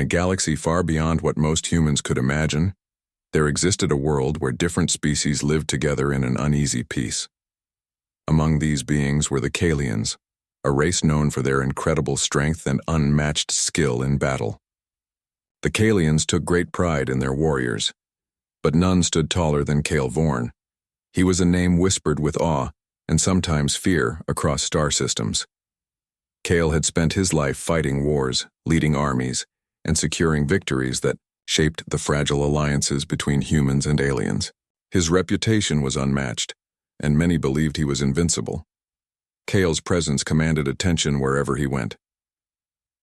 a galaxy far beyond what most humans could imagine, there existed a world where different species lived together in an uneasy peace. Among these beings were the Kalians, a race known for their incredible strength and unmatched skill in battle. The Kalians took great pride in their warriors, but none stood taller than Kale Vorn. He was a name whispered with awe and sometimes fear across star systems. Kale had spent his life fighting wars, leading armies, and securing victories that shaped the fragile alliances between humans and aliens. His reputation was unmatched, and many believed he was invincible. Kale's presence commanded attention wherever he went.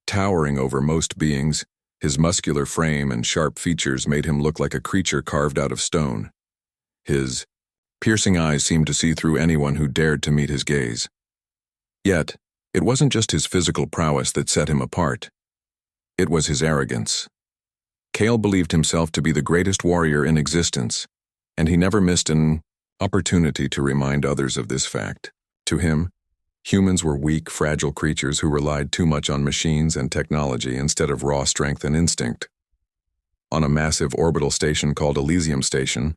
Towering over most beings, his muscular frame and sharp features made him look like a creature carved out of stone. His piercing eyes seemed to see through anyone who dared to meet his gaze. Yet, it wasn't just his physical prowess that set him apart. It was his arrogance. Kale believed himself to be the greatest warrior in existence, and he never missed an opportunity to remind others of this fact. To him, humans were weak, fragile creatures who relied too much on machines and technology instead of raw strength and instinct. On a massive orbital station called Elysium Station,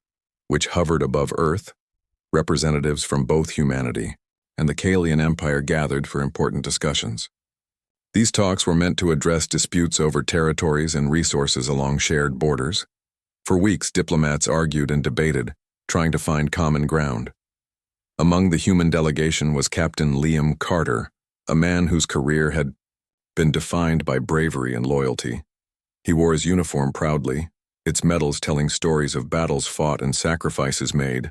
which hovered above Earth, representatives from both humanity and the Kalian Empire gathered for important discussions. These talks were meant to address disputes over territories and resources along shared borders. For weeks, diplomats argued and debated, trying to find common ground. Among the human delegation was Captain Liam Carter, a man whose career had been defined by bravery and loyalty. He wore his uniform proudly, its medals telling stories of battles fought and sacrifices made.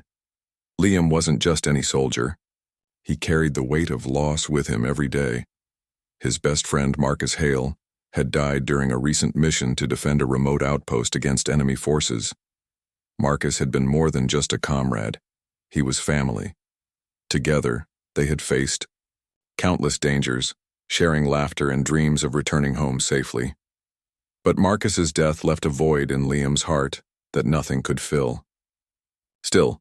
Liam wasn't just any soldier. He carried the weight of loss with him every day. His best friend, Marcus Hale, had died during a recent mission to defend a remote outpost against enemy forces. Marcus had been more than just a comrade. He was family. Together, they had faced countless dangers, sharing laughter and dreams of returning home safely. But Marcus's death left a void in Liam's heart that nothing could fill. Still,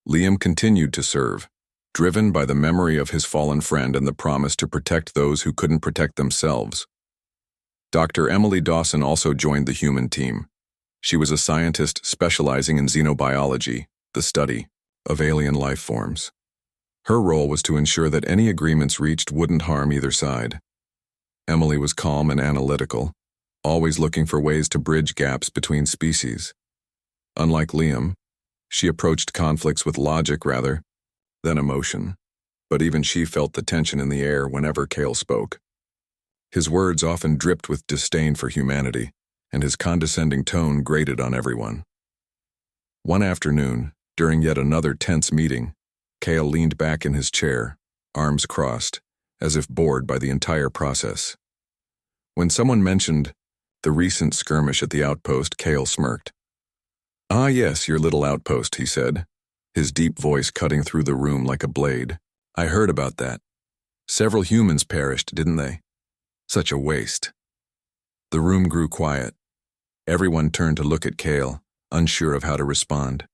Liam continued to serve, driven by the memory of his fallen friend and the promise to protect those who couldn't protect themselves. Dr. Emily Dawson also joined the human team. She was a scientist specializing in xenobiology, the study of alien life forms. Her role was to ensure that any agreements reached wouldn't harm either side. Emily was calm and analytical, always looking for ways to bridge gaps between species. Unlike Liam, she approached conflicts with logic rather than emotion, but even she felt the tension in the air whenever Kale spoke. His words often dripped with disdain for humanity, and his condescending tone grated on everyone. One afternoon, during yet another tense meeting, Kale leaned back in his chair, arms crossed, as if bored by the entire process. When someone mentioned the recent skirmish at the outpost, Kale smirked. "Ah yes, your little outpost," he said, his deep voice cutting through the room like a blade. "I heard about that. Several humans perished, didn't they? Such a waste." The room grew quiet. Everyone turned to look at Kale, unsure of how to respond.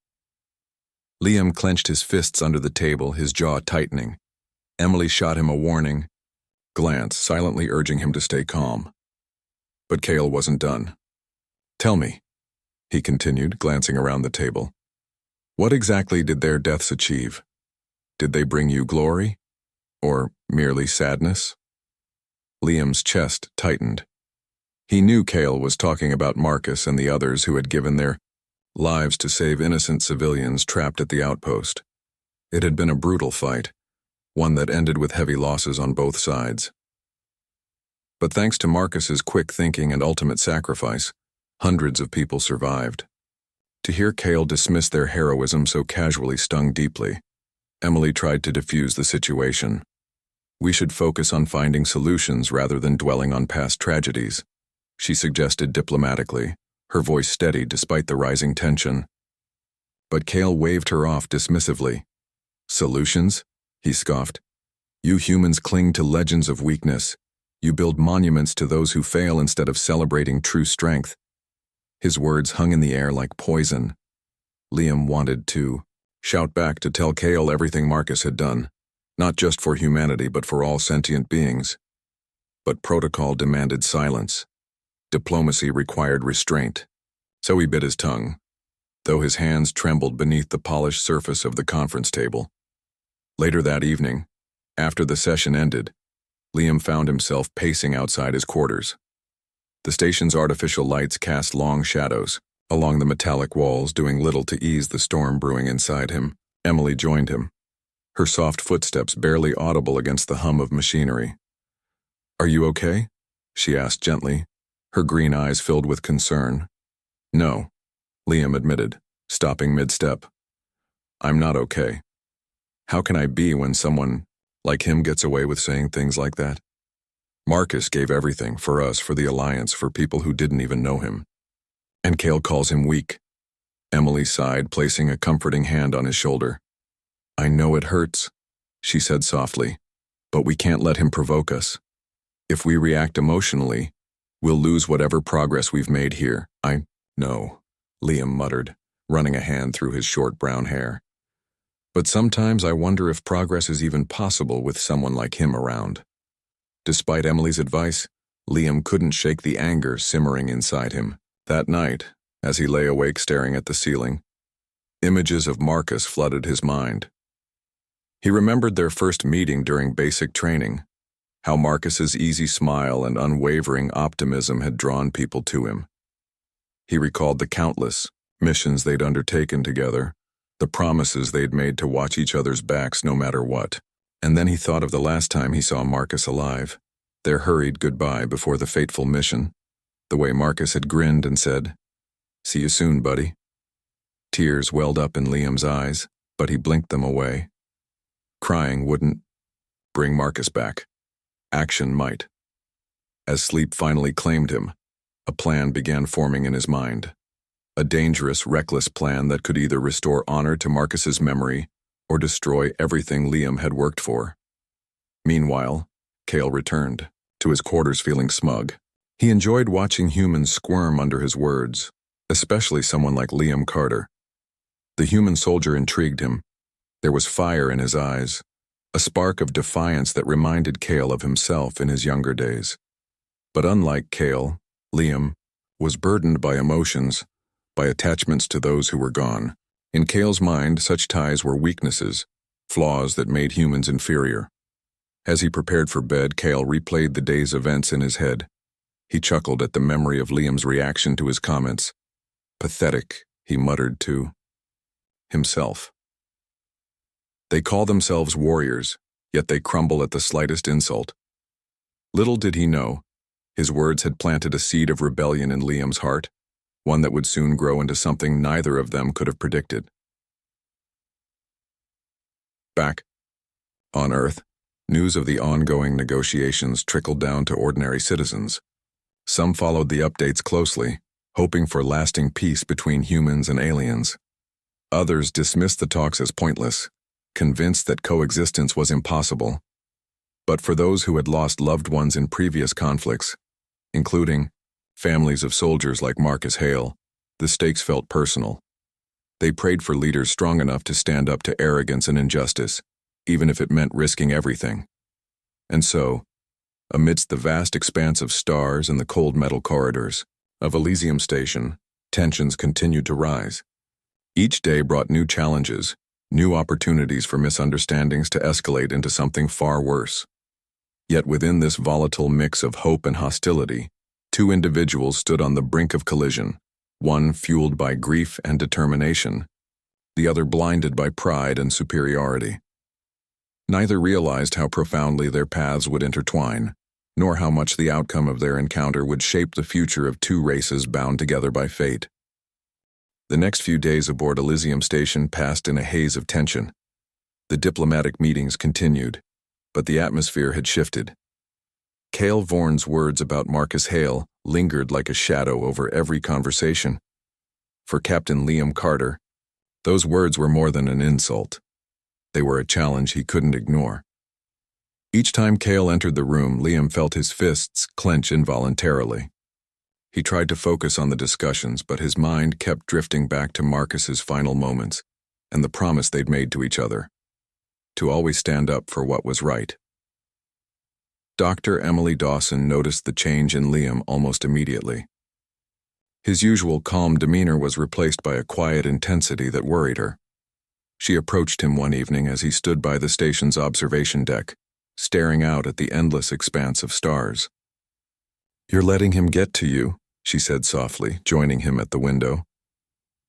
Liam clenched his fists under the table, his jaw tightening. Emily shot him a warning glance, silently urging him to stay calm. But Kale wasn't done. "Tell me," he continued, glancing around the table. "What exactly did their deaths achieve? Did they bring you glory? Or merely sadness?" Liam's chest tightened. He knew Kale was talking about Marcus and the others who had given their lives to save innocent civilians trapped at the outpost. It had been a brutal fight, one that ended with heavy losses on both sides. But thanks to Marcus's quick thinking and ultimate sacrifice, hundreds of people survived. To hear Kale dismiss their heroism so casually stung deeply. Emily tried to defuse the situation. "We should focus on finding solutions rather than dwelling on past tragedies," she suggested diplomatically, her voice steady despite the rising tension. But Kale waved her off dismissively. "Solutions?" he scoffed. "You humans cling to legends of weakness. You build monuments to those who fail instead of celebrating true strength." His words hung in the air like poison. Liam wanted to shout back to tell Kale everything Marcus had done, not just for humanity but for all sentient beings. But protocol demanded silence. Diplomacy required restraint, so he bit his tongue, though his hands trembled beneath the polished surface of the conference table. Later that evening, after the session ended, Liam found himself pacing outside his quarters. The station's artificial lights cast long shadows along the metallic walls, doing little to ease the storm brewing inside him. Emily joined him, her soft footsteps barely audible against the hum of machinery. "Are you okay?" she asked gently, her green eyes filled with concern. "No," Liam admitted, stopping mid-step. "I'm not okay. How can I be when someone like him gets away with saying things like that? Marcus gave everything for us, for the Alliance, for people who didn't even know him. And Cale calls him weak." Emily sighed, placing a comforting hand on his shoulder. "I know it hurts," she said softly, "but we can't let him provoke us. If we react emotionally, we'll lose whatever progress we've made here." "I know," Liam muttered, running a hand through his short brown hair. "But sometimes I wonder if progress is even possible with someone like him around." Despite Emily's advice, Liam couldn't shake the anger simmering inside him. That night, as he lay awake staring at the ceiling, images of Marcus flooded his mind. He remembered their first meeting during basic training, how Marcus's easy smile and unwavering optimism had drawn people to him. He recalled the countless missions they'd undertaken together, the promises they'd made to watch each other's backs no matter what. And then he thought of the last time he saw Marcus alive, their hurried goodbye before the fateful mission, the way Marcus had grinned and said, "See you soon, buddy." Tears welled up in Liam's eyes, but he blinked them away. Crying wouldn't bring Marcus back. Action might. As sleep finally claimed him, a plan began forming in his mind. A dangerous, reckless plan that could either restore honor to Marcus's memory or destroy everything Liam had worked for. Meanwhile, Cale returned to his quarters feeling smug. He enjoyed watching humans squirm under his words, especially someone like Liam Carter. The human soldier intrigued him. There was fire in his eyes, a spark of defiance that reminded Cale of himself in his younger days. But unlike Cale, Liam was burdened by emotions, by attachments to those who were gone. In Cale's mind, such ties were weaknesses, flaws that made humans inferior. As he prepared for bed, Cale replayed the day's events in his head. He chuckled at the memory of Liam's reaction to his comments. "Pathetic," he muttered to himself. They call themselves warriors, yet they crumble at the slightest insult. Little did he know, his words had planted a seed of rebellion in Liam's heart, one that would soon grow into something neither of them could have predicted. Back on Earth, news of the ongoing negotiations trickled down to ordinary citizens. Some followed the updates closely, hoping for lasting peace between humans and aliens. Others dismissed the talks as pointless, convinced that coexistence was impossible. But for those who had lost loved ones in previous conflicts, including families of soldiers like Marcus Hale, the stakes felt personal. They prayed for leaders strong enough to stand up to arrogance and injustice, even if it meant risking everything. And so, amidst the vast expanse of stars and the cold metal corridors of Elysium Station, tensions continued to rise. Each day brought new challenges, new opportunities for misunderstandings to escalate into something far worse. Yet within this volatile mix of hope and hostility, two individuals stood on the brink of collision, one fueled by grief and determination, the other blinded by pride and superiority. Neither realized how profoundly their paths would intertwine, nor how much the outcome of their encounter would shape the future of two races bound together by fate. The next few days aboard Elysium Station passed in a haze of tension. The diplomatic meetings continued, but the atmosphere had shifted. Cale Vaughn's words about Marcus Hale lingered like a shadow over every conversation. For Captain Liam Carter, those words were more than an insult. They were a challenge he couldn't ignore. Each time Cale entered the room, Liam felt his fists clench involuntarily. He tried to focus on the discussions, but his mind kept drifting back to Marcus's final moments and the promise they'd made to each other, to always stand up for what was right. Dr. Emily Dawson noticed the change in Liam almost immediately. His usual calm demeanor was replaced by a quiet intensity that worried her. She approached him one evening as he stood by the station's observation deck, staring out at the endless expanse of stars. "You're letting him get to you," she said softly, joining him at the window.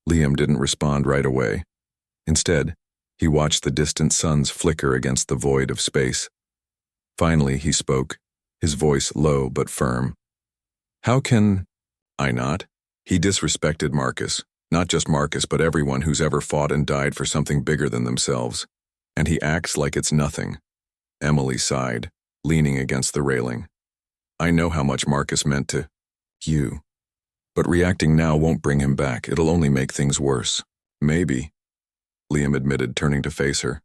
Liam didn't respond right away. Instead, he watched the distant suns flicker against the void of space. Finally, he spoke, his voice low but firm. "How can I not?" He disrespected Marcus, not just Marcus but everyone who's ever fought and died for something bigger than themselves. And he acts like it's nothing. Emily sighed, leaning against the railing. "I know how much Marcus meant to you. But reacting now won't bring him back. It'll only make things worse." "Maybe," Liam admitted, turning to face her.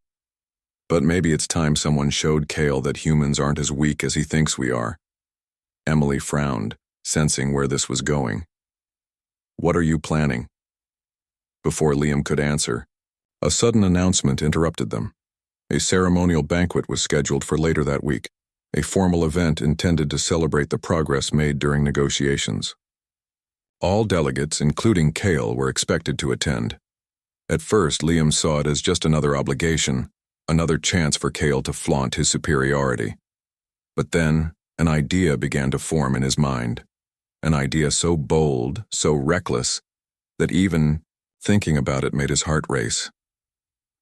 "But maybe it's time someone showed Cale that humans aren't as weak as he thinks we are." Emily frowned, sensing where this was going. "What are you planning?" Before Liam could answer, a sudden announcement interrupted them. A ceremonial banquet was scheduled for later that week, a formal event intended to celebrate the progress made during negotiations. All delegates, including Cale, were expected to attend. At first, Liam saw it as just another obligation, another chance for Cale to flaunt his superiority. But then, an idea began to form in his mind. An idea so bold, so reckless, that even thinking about it made his heart race.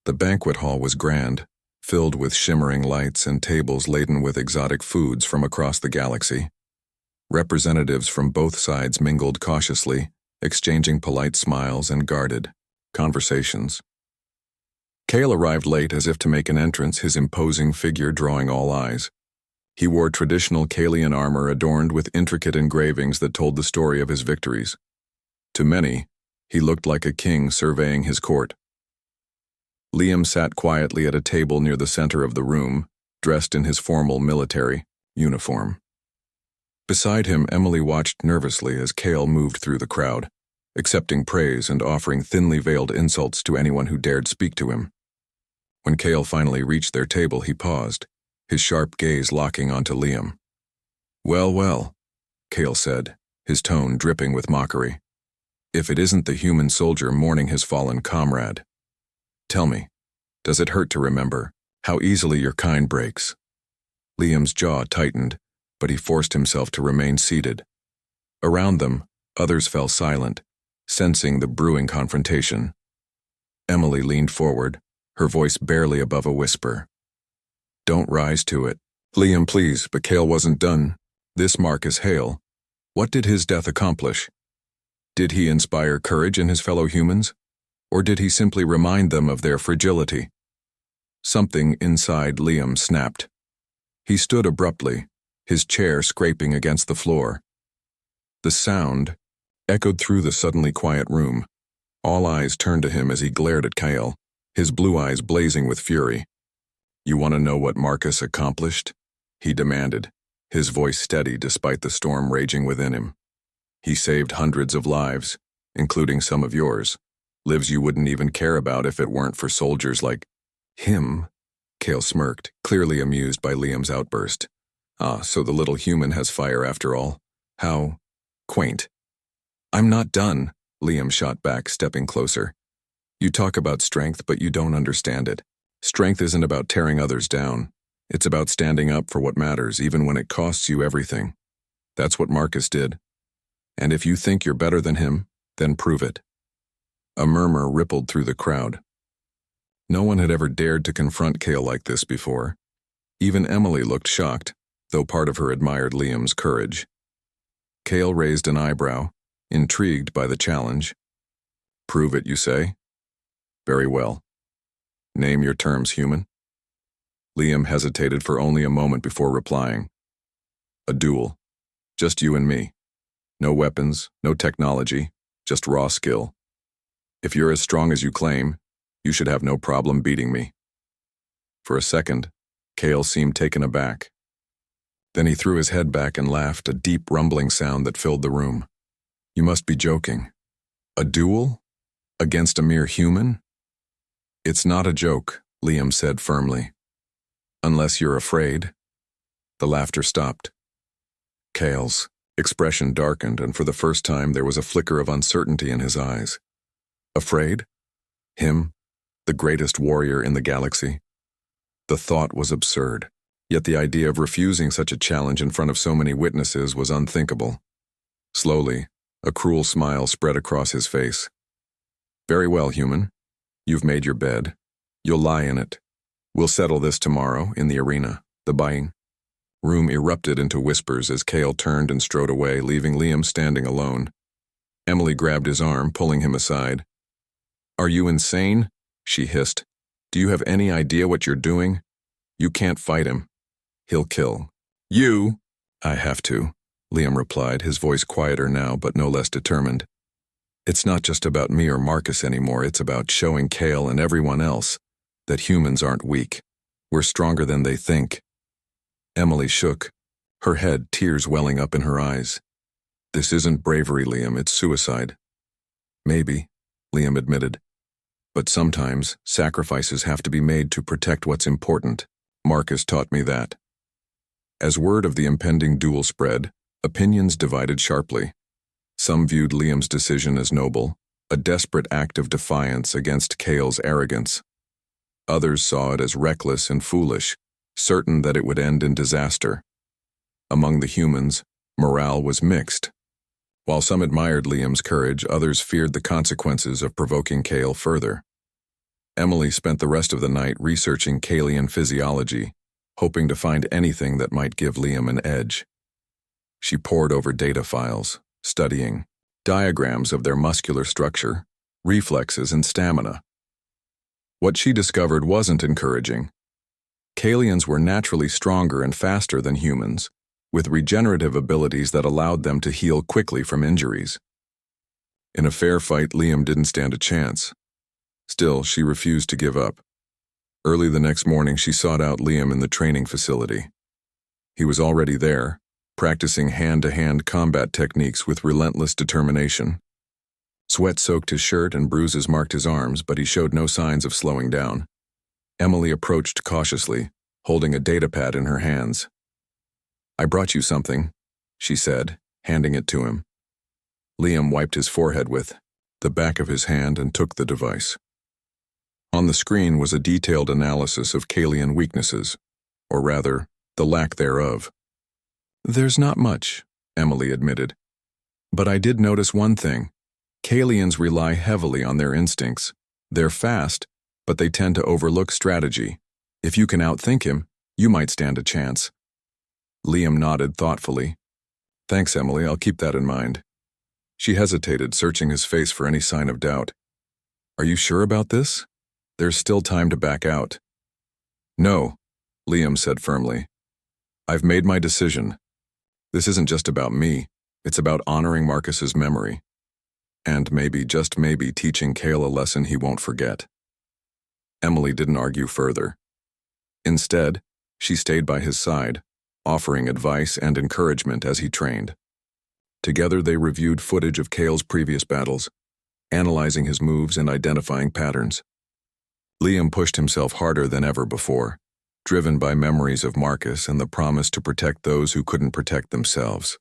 The banquet hall was grand, filled with shimmering lights and tables laden with exotic foods from across the galaxy. Representatives from both sides mingled cautiously, exchanging polite smiles and guarded conversations. Cale arrived late as if to make an entrance, his imposing figure drawing all eyes. He wore traditional Calean armor adorned with intricate engravings that told the story of his victories. To many, he looked like a king surveying his court. Liam sat quietly at a table near the center of the room, dressed in his formal military uniform. Beside him, Emily watched nervously as Cale moved through the crowd, accepting praise and offering thinly veiled insults to anyone who dared speak to him. When Cale finally reached their table, he paused, his sharp gaze locking onto Liam. "Well, well," Cale said, his tone dripping with mockery. "If it isn't the human soldier mourning his fallen comrade. Tell me, does it hurt to remember how easily your kind breaks?" Liam's jaw tightened, but he forced himself to remain seated. Around them, others fell silent, sensing the brewing confrontation. Emily leaned forward, her voice barely above a whisper. "Don't rise to it. Liam, please." But Cale wasn't done. This Marcus Hale. What did his death accomplish? Did he inspire courage in his fellow humans? Or did he simply remind them of their fragility? Something inside Liam snapped. He stood abruptly, his chair scraping against the floor. The sound echoed through the suddenly quiet room. All eyes turned to him as he glared at Cale, his blue eyes blazing with fury. "You want to know what Marcus accomplished?" he demanded, his voice steady despite the storm raging within him. "He saved hundreds of lives, including some of yours. Lives you wouldn't even care about if it weren't for soldiers like him." Cale smirked, clearly amused by Liam's outburst. "Ah, so the little human has fire after all. How quaint." "I'm not done," Liam shot back, stepping closer. "You talk about strength, but you don't understand it. Strength isn't about tearing others down. It's about standing up for what matters, even when it costs you everything. That's what Marcus did. And if you think you're better than him, then prove it." A murmur rippled through the crowd. No one had ever dared to confront Cale like this before. Even Emily looked shocked, though part of her admired Liam's courage. Cale raised an eyebrow, intrigued by the challenge. "Prove it, you say? Very well. Name your terms, human." Liam hesitated for only a moment before replying. "A duel. Just you and me. No weapons, no technology, just raw skill. If you're as strong as you claim, you should have no problem beating me." For a second, Cale seemed taken aback. Then he threw his head back and laughed, a deep rumbling sound that filled the room. "You must be joking. A duel? Against a mere human?" "It's not a joke," Liam said firmly. "Unless you're afraid." The laughter stopped. Cale's expression darkened, and for the first time there was a flicker of uncertainty in his eyes. Afraid? Him, the greatest warrior in the galaxy? The thought was absurd, yet the idea of refusing such a challenge in front of so many witnesses was unthinkable. Slowly, a cruel smile spread across his face. Very well, human. You've made your bed. You'll lie in it. We'll settle this tomorrow in the arena, the buying. Room erupted into whispers as Cale turned and strode away, leaving Liam standing alone. Emily grabbed his arm, pulling him aside. Are you insane? She hissed. Do you have any idea what you're doing? You can't fight him. He'll kill. You? I have to, Liam replied, his voice quieter now but no less determined. It's not just about me or Marcus anymore, it's about showing Cale and everyone else that humans aren't weak. We're stronger than they think. Emily shook, her head, tears welling up in her eyes. This isn't bravery, Liam, it's suicide. Maybe, Liam admitted. But sometimes sacrifices have to be made to protect what's important. Marcus taught me that. As word of the impending duel spread, opinions divided sharply. Some viewed Liam's decision as noble, a desperate act of defiance against Cale's arrogance. Others saw it as reckless and foolish, certain that it would end in disaster. Among the humans, morale was mixed. While some admired Liam's courage, others feared the consequences of provoking Cale further. Emily spent the rest of the night researching Calean physiology, hoping to find anything that might give Liam an edge. She pored over data files, studying diagrams of their muscular structure, reflexes, and stamina. What she discovered wasn't encouraging. Caleans were naturally stronger and faster than humans, with regenerative abilities that allowed them to heal quickly from injuries. In a fair fight, Liam didn't stand a chance. Still, she refused to give up. Early the next morning, she sought out Liam in the training facility. He was already there, practicing hand-to-hand combat techniques with relentless determination. Sweat soaked his shirt and bruises marked his arms, but he showed no signs of slowing down. Emily approached cautiously, holding a datapad in her hands. I brought you something, she said, handing it to him. Liam wiped his forehead with the back of his hand and took the device. On the screen was a detailed analysis of Calean weaknesses, or rather, the lack thereof. There's not much, Emily admitted. But I did notice one thing. Caleans rely heavily on their instincts. They're fast, but they tend to overlook strategy. If you can outthink him, you might stand a chance. Liam nodded thoughtfully. Thanks, Emily, I'll keep that in mind. She hesitated, searching his face for any sign of doubt. Are you sure about this? There's still time to back out. No, Liam said firmly. I've made my decision. This isn't just about me, it's about honoring Marcus's memory. And maybe, just maybe, teaching Cale a lesson he won't forget. Emily didn't argue further. Instead, she stayed by his side, offering advice and encouragement as he trained. Together they reviewed footage of Cale's previous battles, analyzing his moves and identifying patterns. Liam pushed himself harder than ever before, driven by memories of Marcus and the promise to protect those who couldn't protect themselves.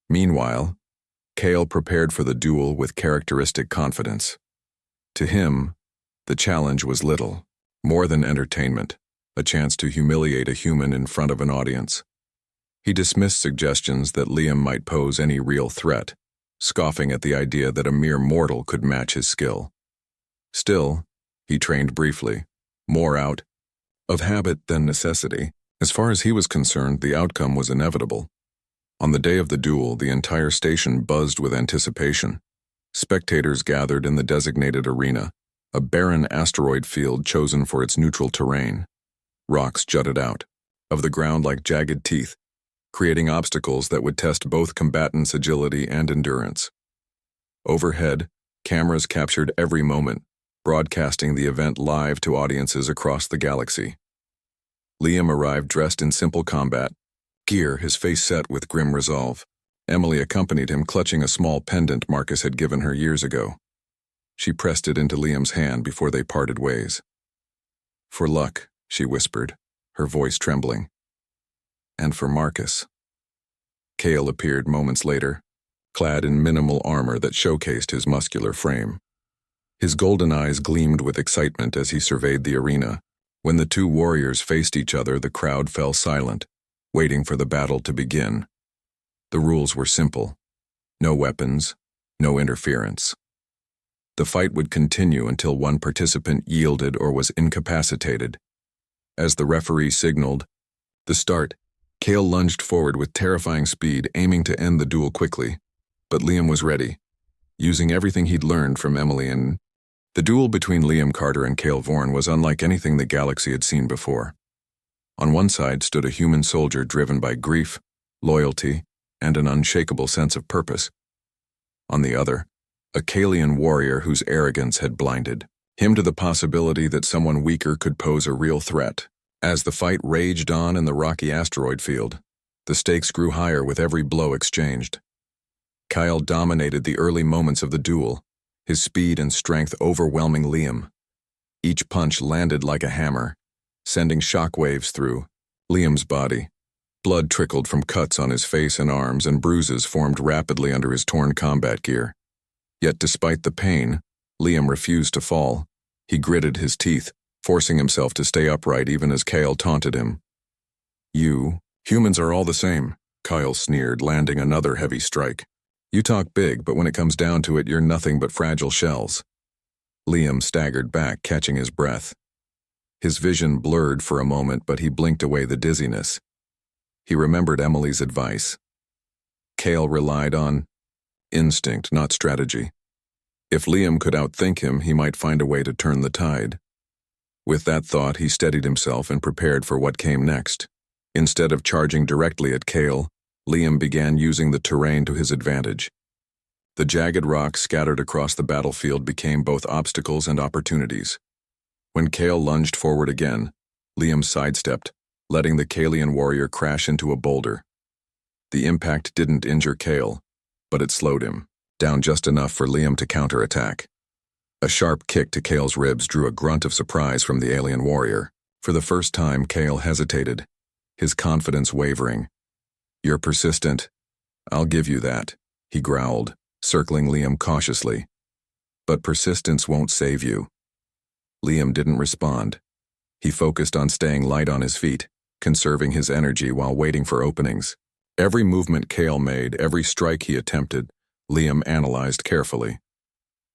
Meanwhile, Cale prepared for the duel with characteristic confidence. To him, the challenge was little, more than entertainment, a chance to humiliate a human in front of an audience. He dismissed suggestions that Liam might pose any real threat, scoffing at the idea that a mere mortal could match his skill. Still, he trained briefly, more out of habit than necessity. As far as he was concerned, the outcome was inevitable. On the day of the duel, the entire station buzzed with anticipation. Spectators gathered in the designated arena, a barren asteroid field chosen for its neutral terrain. Rocks jutted out of the ground like jagged teeth, creating obstacles that would test both combatants' agility and endurance. Overhead, cameras captured every moment, broadcasting the event live to audiences across the galaxy. Liam arrived dressed in simple combat gear, his face set with grim resolve. Emily accompanied him, clutching a small pendant Marcus had given her years ago. She pressed it into Liam's hand before they parted ways. For luck, she whispered, her voice trembling. and for Marcus. Cale appeared moments later, clad in minimal armor that showcased his muscular frame. His golden eyes gleamed with excitement as he surveyed the arena. When the two warriors faced each other, the crowd fell silent, waiting for the battle to begin. The rules were simple: no weapons, no interference. The fight would continue until one participant yielded or was incapacitated. As the referee signaled the start, Cale lunged forward with terrifying speed, aiming to end the duel quickly. But Liam was ready, using everything he'd learned from Emily. And the duel between Liam Carter and Cale Vorn was unlike anything the galaxy had seen before. On one side stood a human soldier driven by grief, loyalty, and an unshakable sense of purpose. On the other, a Kalian warrior whose arrogance had blinded him to the possibility that someone weaker could pose a real threat. As the fight raged on in the rocky asteroid field, the stakes grew higher with every blow exchanged. Kyle dominated the early moments of the duel, his speed and strength overwhelming Liam. Each punch landed like a hammer, sending shockwaves through Liam's body. Blood trickled from cuts on his face and arms, and bruises formed rapidly under his torn combat gear. Yet despite the pain, Liam refused to fall. He gritted his teeth, forcing himself to stay upright even as Cale taunted him. Humans are all the same," Kyle sneered, landing another heavy strike. "You talk big, but when it comes down to it, you're nothing but fragile shells." Liam staggered back, catching his breath. His vision blurred for a moment, but he blinked away the dizziness. He remembered Emily's advice. Cale relied on instinct, not strategy. If Liam could outthink him, he might find a way to turn the tide. With that thought, he steadied himself and prepared for what came next. Instead of charging directly at Cale, Liam began using the terrain to his advantage. The jagged rocks scattered across the battlefield became both obstacles and opportunities. When Cale lunged forward again, Liam sidestepped, letting the Kalian warrior crash into a boulder. The impact didn't injure Cale, but it slowed him, down just enough for Liam to counterattack. A sharp kick to Cale's ribs drew a grunt of surprise from the alien warrior. For the first time, Cale hesitated, his confidence wavering. "You're persistent. I'll give you that," he growled, circling Liam cautiously. "But persistence won't save you." Liam didn't respond. He focused on staying light on his feet, conserving his energy while waiting for openings. Every movement Cale made, every strike he attempted, Liam analyzed carefully.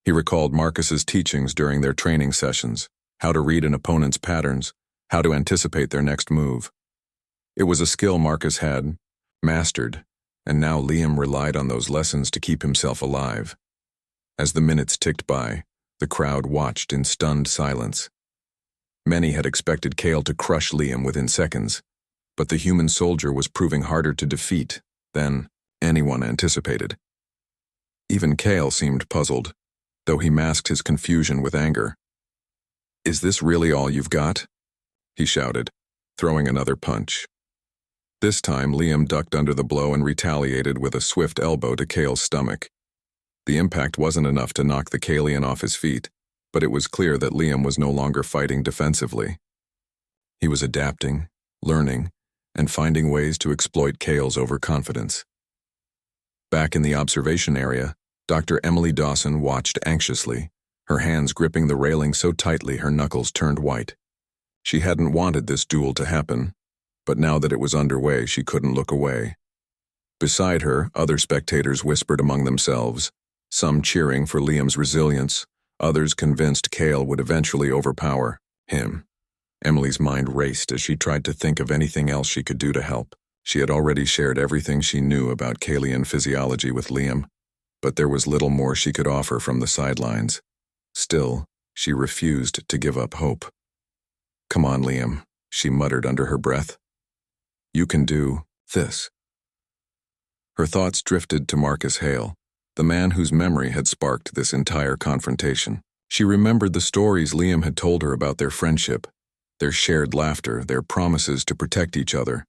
He recalled Marcus's teachings during their training sessions, how to read an opponent's patterns, how to anticipate their next move. It was a skill Marcus had mastered, and now Liam relied on those lessons to keep himself alive. As the minutes ticked by, the crowd watched in stunned silence. Many had expected Cale to crush Liam within seconds, but the human soldier was proving harder to defeat than anyone anticipated. Even Cale seemed puzzled, though he masked his confusion with anger. "Is this really all you've got?" he shouted, throwing another punch. This time, Liam ducked under the blow and retaliated with a swift elbow to Cale's stomach. The impact wasn't enough to knock the Kalian off his feet, but it was clear that Liam was no longer fighting defensively. He was adapting, learning, and finding ways to exploit Cale's overconfidence. Back in the observation area, Dr. Emily Dawson watched anxiously, her hands gripping the railing so tightly her knuckles turned white. She hadn't wanted this duel to happen, but now that it was underway, she couldn't look away. Beside her, other spectators whispered among themselves, some cheering for Liam's resilience, others convinced Cale would eventually overpower him. Emily's mind raced as she tried to think of anything else she could do to help. She had already shared everything she knew about Kalian physiology with Liam, but there was little more she could offer from the sidelines. Still, she refused to give up hope. "Come on, Liam," she muttered under her breath. "You can do this." Her thoughts drifted to Marcus Hale, the man whose memory had sparked this entire confrontation. She remembered the stories Liam had told her about their friendship, their shared laughter, their promises to protect each other.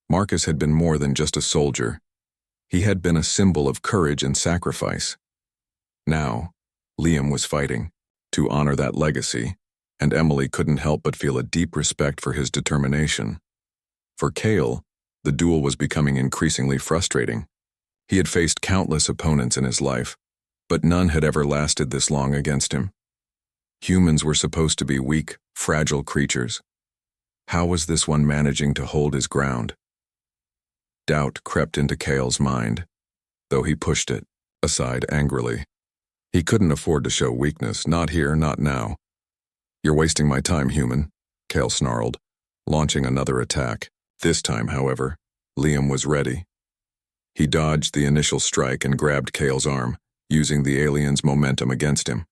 Marcus had been more than just a soldier. He had been a symbol of courage and sacrifice. Now, Liam was fighting to honor that legacy, and Emily couldn't help but feel a deep respect for his determination. For Cale, The duel was becoming increasingly frustrating. He had faced countless opponents in his life, but none had ever lasted this long against him. Humans were supposed to be weak, fragile creatures. How was this one managing to hold his ground? Doubt crept into Kale's mind, though he pushed it aside angrily. He couldn't afford to show weakness, not here, not now. "You're wasting my time, human," Kale snarled, launching another attack. This time, however, Liam was ready. He dodged the initial strike and grabbed Kale's arm, using the alien's momentum against him.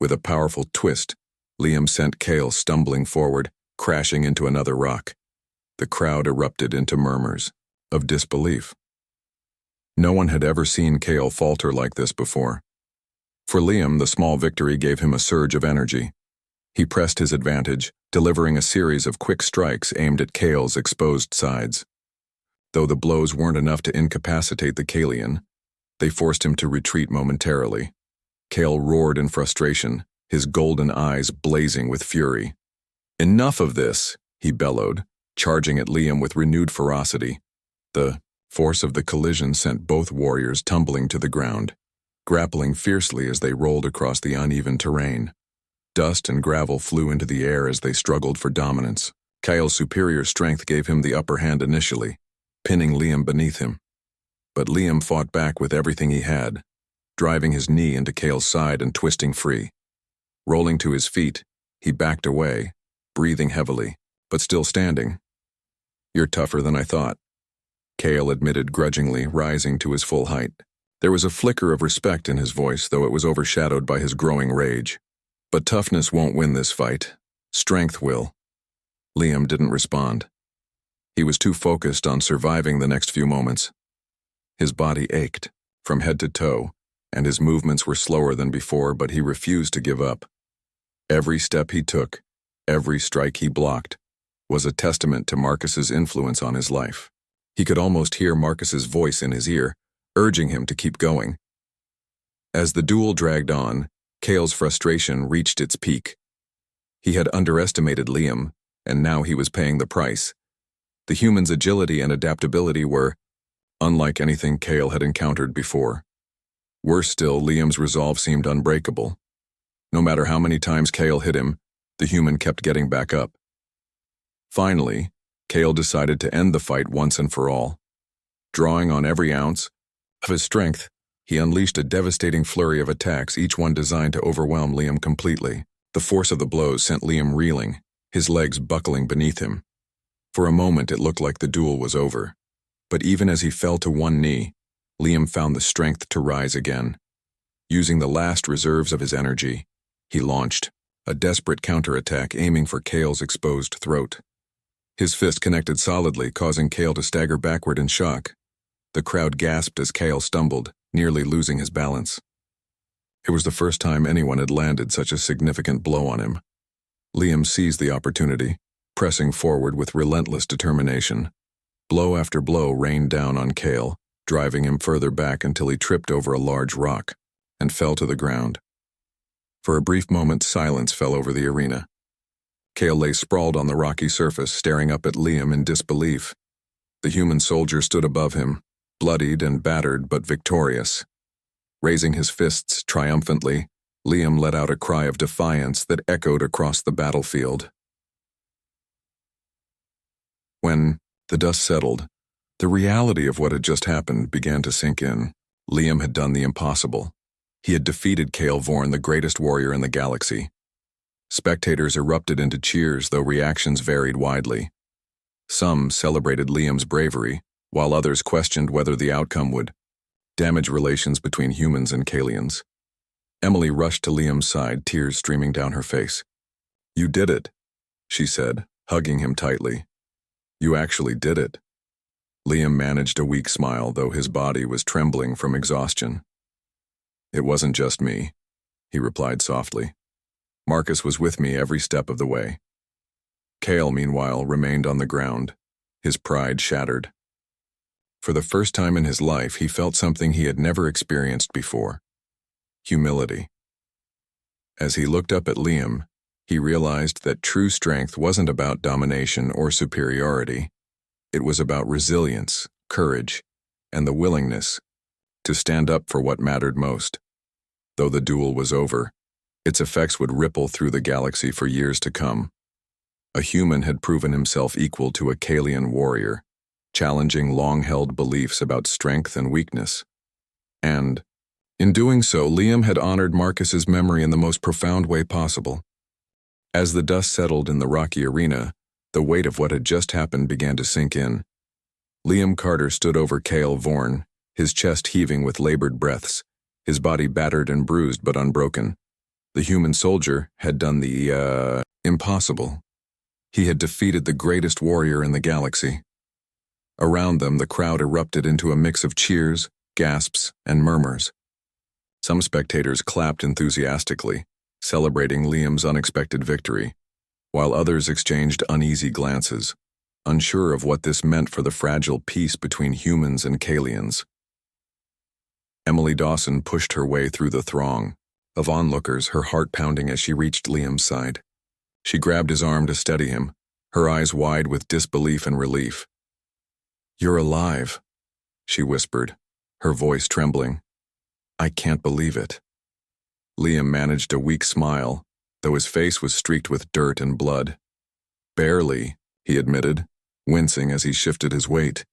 With a powerful twist, Liam sent Kale stumbling forward, crashing into another rock. The crowd erupted into murmurs of disbelief. No one had ever seen Kale falter like this before. For Liam, the small victory gave him a surge of energy. He pressed his advantage, delivering a series of quick strikes aimed at Kale's exposed sides. Though the blows weren't enough to incapacitate the Kalian, they forced him to retreat momentarily. Kale roared in frustration, his golden eyes blazing with fury. "Enough of this," he bellowed, charging at Liam with renewed ferocity. The force of the collision sent both warriors tumbling to the ground, grappling fiercely as they rolled across the uneven terrain. Dust and gravel flew into the air as they struggled for dominance. Kale's superior strength gave him the upper hand initially, pinning Liam beneath him. But Liam fought back with everything he had, driving his knee into Kale's side and twisting free. Rolling to his feet, he backed away, breathing heavily, but still standing. "You're tougher than I thought," Kale admitted grudgingly, rising to his full height. There was a flicker of respect in his voice, though it was overshadowed by his growing rage. "But toughness won't win this fight. Strength will." Liam didn't respond. He was too focused on surviving the next few moments. His body ached, from head to toe, and his movements were slower than before, but he refused to give up. Every step he took, every strike he blocked, was a testament to Marcus's influence on his life. He could almost hear Marcus's voice in his ear, urging him to keep going. As the duel dragged on, Kale's frustration reached its peak. He had underestimated Liam, and now he was paying the price. The human's agility and adaptability were unlike anything Kale had encountered before. Worse still, Liam's resolve seemed unbreakable. No matter how many times Kale hit him, the human kept getting back up. Finally, Kale decided to end the fight once and for all. Drawing on every ounce of his strength, he unleashed a devastating flurry of attacks, each one designed to overwhelm Liam completely. The force of the blows sent Liam reeling, his legs buckling beneath him. For a moment it looked like the duel was over. But even as he fell to one knee, Liam found the strength to rise again. Using the last reserves of his energy, he launched a desperate counterattack aiming for Kale's exposed throat. His fist connected solidly, causing Kale to stagger backward in shock. The crowd gasped as Kale stumbled, nearly losing his balance. It was the first time anyone had landed such a significant blow on him. Liam seized the opportunity, pressing forward with relentless determination. Blow after blow rained down on Kale, driving him further back until he tripped over a large rock and fell to the ground. For a brief moment, silence fell over the arena. Kale lay sprawled on the rocky surface, staring up at Liam in disbelief. The human soldier stood above him, bloodied and battered but victorious. Raising his fists triumphantly, Liam let out a cry of defiance that echoed across the battlefield. When the dust settled, the reality of what had just happened began to sink in. Liam had done the impossible. He had defeated Kale Vorn, the greatest warrior in the galaxy. Spectators erupted into cheers, though reactions varied widely. Some celebrated Liam's bravery, while others questioned whether the outcome would damage relations between humans and Kalians. Emily rushed to Liam's side, tears streaming down her face. "You did it," she said, hugging him tightly. "You actually did it." Liam managed a weak smile, though his body was trembling from exhaustion. "It wasn't just me," he replied softly. "Marcus was with me every step of the way." Kale, meanwhile, remained on the ground, his pride shattered. For the first time in his life, he felt something he had never experienced before: humility. As he looked up at Liam, he realized that true strength wasn't about domination or superiority. It was about resilience, courage, and the willingness to stand up for what mattered most. Though the duel was over, its effects would ripple through the galaxy for years to come. A human had proven himself equal to a Kalian warrior, challenging long-held beliefs about strength and weakness. And, in doing so, Liam had honored Marcus's memory in the most profound way possible. As the dust settled in the rocky arena, the weight of what had just happened began to sink in. Liam Carter stood over Cale Vorn, his chest heaving with labored breaths, his body battered and bruised but unbroken. The human soldier had done the, impossible. He had defeated the greatest warrior in the galaxy. Around them, the crowd erupted into a mix of cheers, gasps, and murmurs. Some spectators clapped enthusiastically, celebrating Liam's unexpected victory, while others exchanged uneasy glances, unsure of what this meant for the fragile peace between humans and Kalians. Emily Dawson pushed her way through the throng of onlookers, her heart pounding as she reached Liam's side. She grabbed his arm to steady him, her eyes wide with disbelief and relief. "You're alive," she whispered, her voice trembling. "I can't believe it." Liam managed a weak smile, though his face was streaked with dirt and blood. "Barely," he admitted, wincing as he shifted his weight.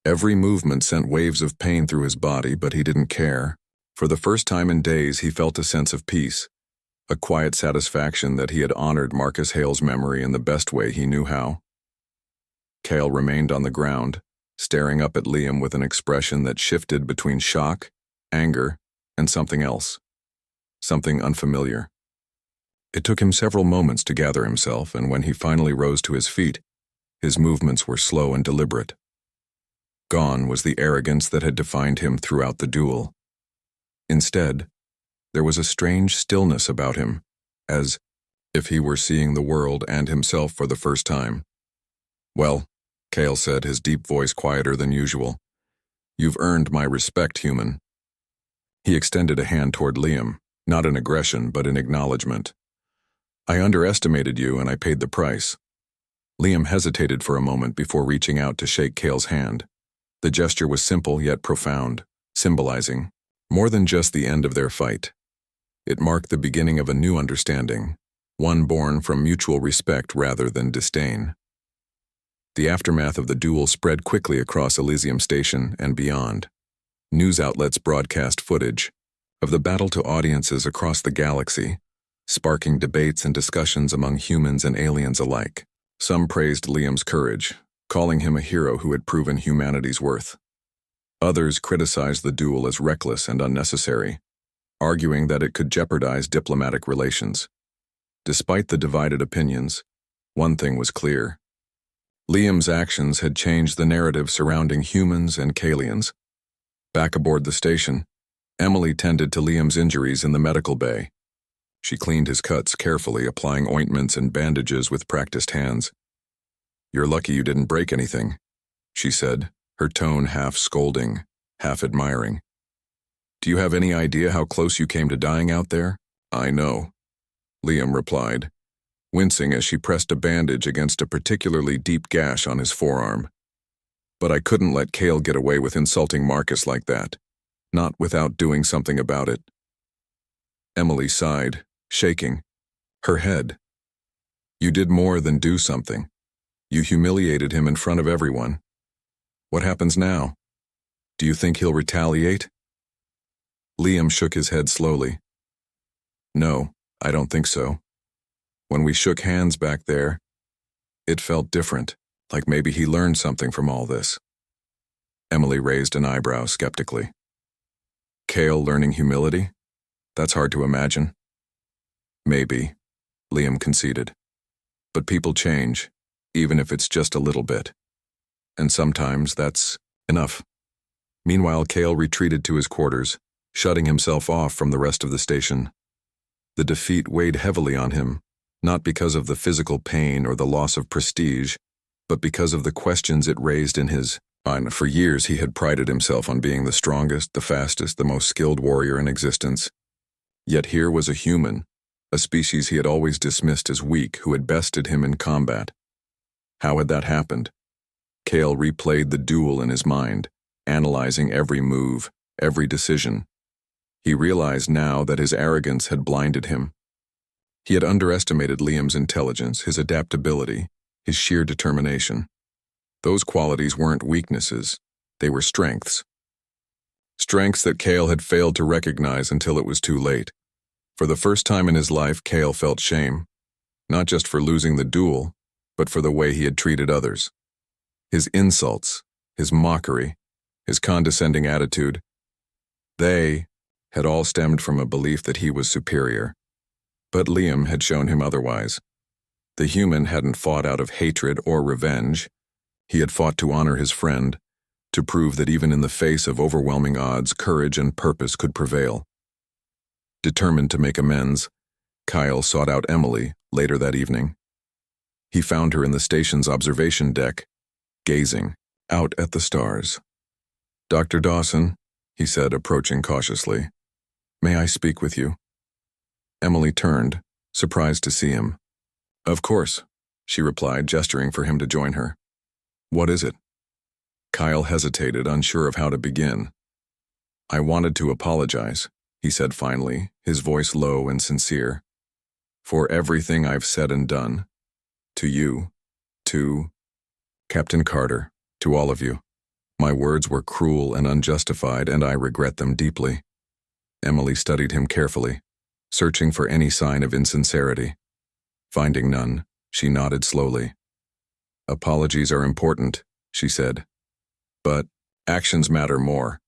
Every movement sent waves of pain through his body, but he didn't care. For the first time in days, he felt a sense of peace, a quiet satisfaction that he had honored Marcus Hale's memory in the best way he knew how. Cale remained on the ground, staring up at Liam with an expression that shifted between shock, anger, and something else. Something unfamiliar. It took him several moments to gather himself, and when he finally rose to his feet, his movements were slow and deliberate. Gone was the arrogance that had defined him throughout the duel. Instead, there was a strange stillness about him, as if he were seeing the world and himself for the first time. "Well," Cale said, his deep voice quieter than usual, "you've earned my respect, human." He extended a hand toward Liam, not in aggression but in acknowledgement. "I underestimated you and I paid the price." Liam hesitated for a moment before reaching out to shake Cale's hand. The gesture was simple yet profound, symbolizing more than just the end of their fight. It marked the beginning of a new understanding, one born from mutual respect rather than disdain. The aftermath of the duel spread quickly across Elysium Station and beyond. News outlets broadcast footage of the battle to audiences across the galaxy, sparking debates and discussions among humans and aliens alike. Some praised Liam's courage, calling him a hero who had proven humanity's worth. Others criticized the duel as reckless and unnecessary, arguing that it could jeopardize diplomatic relations. Despite the divided opinions, one thing was clear. Liam's actions had changed the narrative surrounding humans and Kalians. Back aboard the station, Emily tended to Liam's injuries in the medical bay. She cleaned his cuts carefully, applying ointments and bandages with practiced hands. "You're lucky you didn't break anything," she said, her tone half scolding, half admiring. "Do you have any idea how close you came to dying out there?" "I know," Liam replied, wincing as she pressed a bandage against a particularly deep gash on his forearm. "But I couldn't let Cale get away with insulting Marcus like that, not without doing something about it." Emily sighed, shaking her head. "You did more than do something. You humiliated him in front of everyone. What happens now? Do you think he'll retaliate?" Liam shook his head slowly. "No, I don't think so. When we shook hands back there, it felt different, like maybe he learned something from all this." Emily raised an eyebrow skeptically. "Cale learning humility? That's hard to imagine." "Maybe," Liam conceded. "But people change, even if it's just a little bit. And sometimes that's enough." Meanwhile, Cale retreated to his quarters, shutting himself off from the rest of the station. The defeat weighed heavily on him, not because of the physical pain or the loss of prestige, but because of the questions it raised in his mind. For years he had prided himself on being the strongest, the fastest, the most skilled warrior in existence. Yet here was a human, a species he had always dismissed as weak, who had bested him in combat. How had that happened? Kale replayed the duel in his mind, analyzing every move, every decision. He realized now that his arrogance had blinded him. He had underestimated Liam's intelligence, his adaptability, his sheer determination. Those qualities weren't weaknesses, they were strengths. Strengths that Kale had failed to recognize until it was too late. For the first time in his life, Kale felt shame, not just for losing the duel, but for the way he had treated others. His insults, his mockery, his condescending attitude, they had all stemmed from a belief that he was superior. But Liam had shown him otherwise. The human hadn't fought out of hatred or revenge. He had fought to honor his friend, to prove that even in the face of overwhelming odds, courage and purpose could prevail. Determined to make amends, Kyle sought out Emily later that evening. He found her in the station's observation deck, gazing out at the stars. "Dr. Dawson," he said, approaching cautiously, "may I speak with you?" Emily turned, surprised to see him. "Of course," she replied, gesturing for him to join her. "What is it?" Kyle hesitated, unsure of how to begin. "I wanted to apologize," he said finally, his voice low and sincere, "for everything I've said and done. To you, to Captain Carter, to all of you. My words were cruel and unjustified, and I regret them deeply." Emily studied him carefully, searching for any sign of insincerity. Finding none, she nodded slowly. "Apologies are important," she said, "but actions matter more.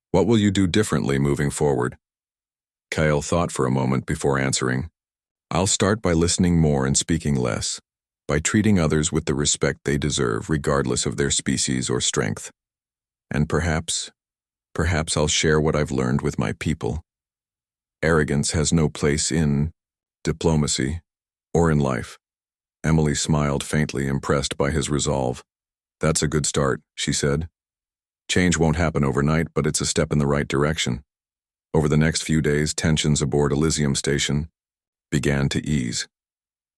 What will you do differently moving forward?" Kyle thought for a moment before answering. "I'll start by listening more and speaking less, by treating others with the respect they deserve regardless of their species or strength. And perhaps I'll share what I've learned with my people. Arrogance has no place in diplomacy or in life." Emily smiled faintly, impressed by his resolve. "That's a good start," she said. "Change won't happen overnight, but it's a step in the right direction." Over the next few days, tensions aboard Elysium Station began to ease.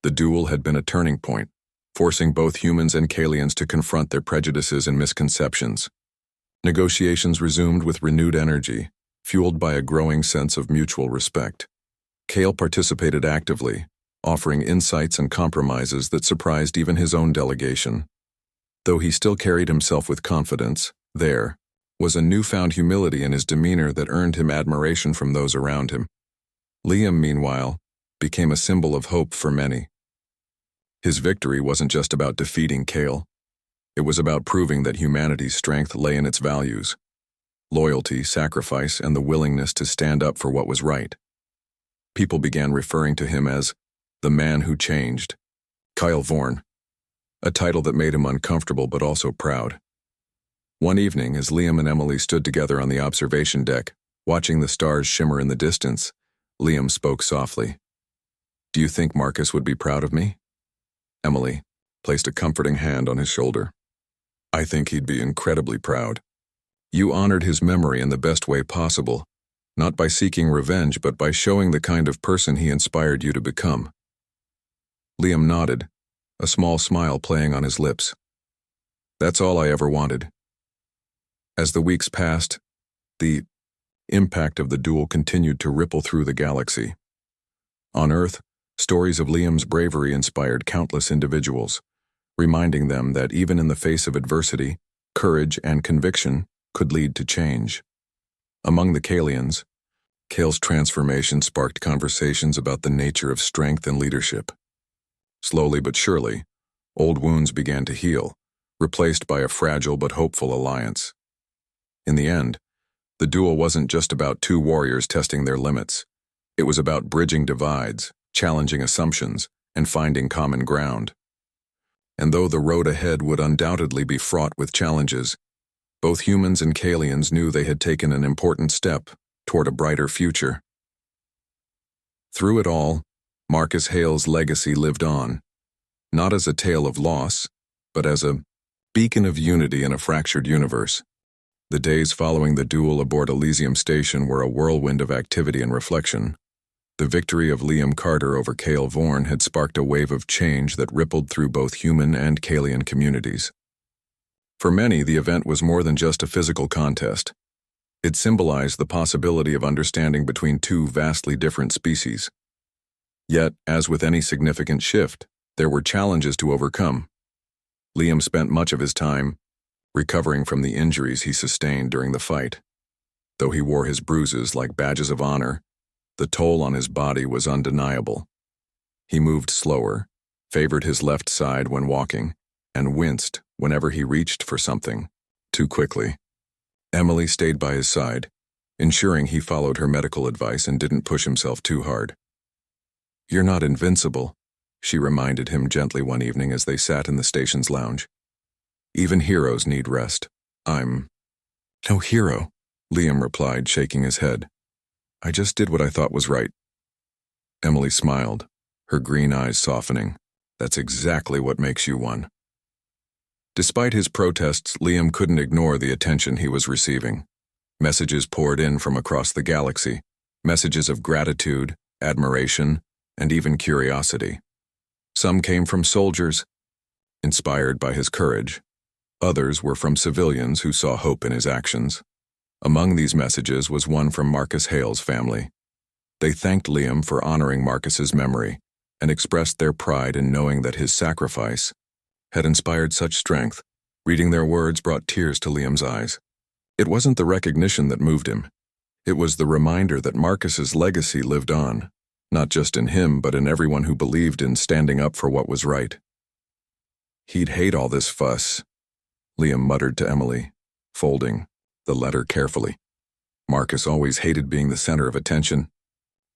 The duel had been a turning point, forcing both humans and Kalians to confront their prejudices and misconceptions. Negotiations resumed with renewed energy, fueled by a growing sense of mutual respect. Kale participated actively, offering insights and compromises that surprised even his own delegation. Though he still carried himself with confidence, there was a newfound humility in his demeanor that earned him admiration from those around him. Liam, meanwhile, became a symbol of hope for many. His victory wasn't just about defeating Kale. It was about proving that humanity's strength lay in its values: loyalty, sacrifice, and the willingness to stand up for what was right. People began referring to him as the man who changed, Kyle Vorn, a title that made him uncomfortable but also proud. One evening, as Liam and Emily stood together on the observation deck, watching the stars shimmer in the distance, Liam spoke softly. "Do you think Marcus would be proud of me?" Emily placed a comforting hand on his shoulder. "I think he'd be incredibly proud. You honored his memory in the best way possible, not by seeking revenge, but by showing the kind of person he inspired you to become." Liam nodded, a small smile playing on his lips. "That's all I ever wanted." As the weeks passed, the impact of the duel continued to ripple through the galaxy. On Earth, stories of Liam's bravery inspired countless individuals, reminding them that even in the face of adversity, courage and conviction could lead to change. Among the Kalians, Kale's transformation sparked conversations about the nature of strength and leadership. Slowly but surely, old wounds began to heal, replaced by a fragile but hopeful alliance. In the end, the duel wasn't just about two warriors testing their limits. It was about bridging divides, challenging assumptions, and finding common ground. And though the road ahead would undoubtedly be fraught with challenges, both humans and Kalians knew they had taken an important step toward a brighter future. Through it all, Marcus Hale's legacy lived on, not as a tale of loss, but as a beacon of unity in a fractured universe. The days following the duel aboard Elysium Station were a whirlwind of activity and reflection. The victory of Liam Carter over Kale Vorn had sparked a wave of change that rippled through both human and Kalian communities. For many, the event was more than just a physical contest. It symbolized the possibility of understanding between two vastly different species. Yet, as with any significant shift, there were challenges to overcome. Liam spent much of his time recovering from the injuries he sustained during the fight. Though he wore his bruises like badges of honor, the toll on his body was undeniable. He moved slower, favored his left side when walking, and winced whenever he reached for something too quickly. Emily stayed by his side, ensuring he followed her medical advice and didn't push himself too hard. "You're not invincible," she reminded him gently one evening as they sat in the station's lounge. "Even heroes need rest. I'm no hero," Liam replied, shaking his head. "I just did what I thought was right." Emily smiled, her green eyes softening. "That's exactly what makes you one." Despite his protests, Liam couldn't ignore the attention he was receiving. Messages poured in from across the galaxy, messages of gratitude, admiration, and even curiosity. Some came from soldiers, inspired by his courage. Others were from civilians who saw hope in his actions. Among these messages was one from Marcus Hale's family. They thanked Liam for honoring Marcus's memory and expressed their pride in knowing that his sacrifice had inspired such strength. Reading their words brought tears to Liam's eyes. It wasn't the recognition that moved him. It was the reminder that Marcus's legacy lived on, not just in him but in everyone who believed in standing up for what was right. "He'd hate all this fuss," Liam muttered to Emily, folding the letter carefully. "Marcus always hated being the center of attention."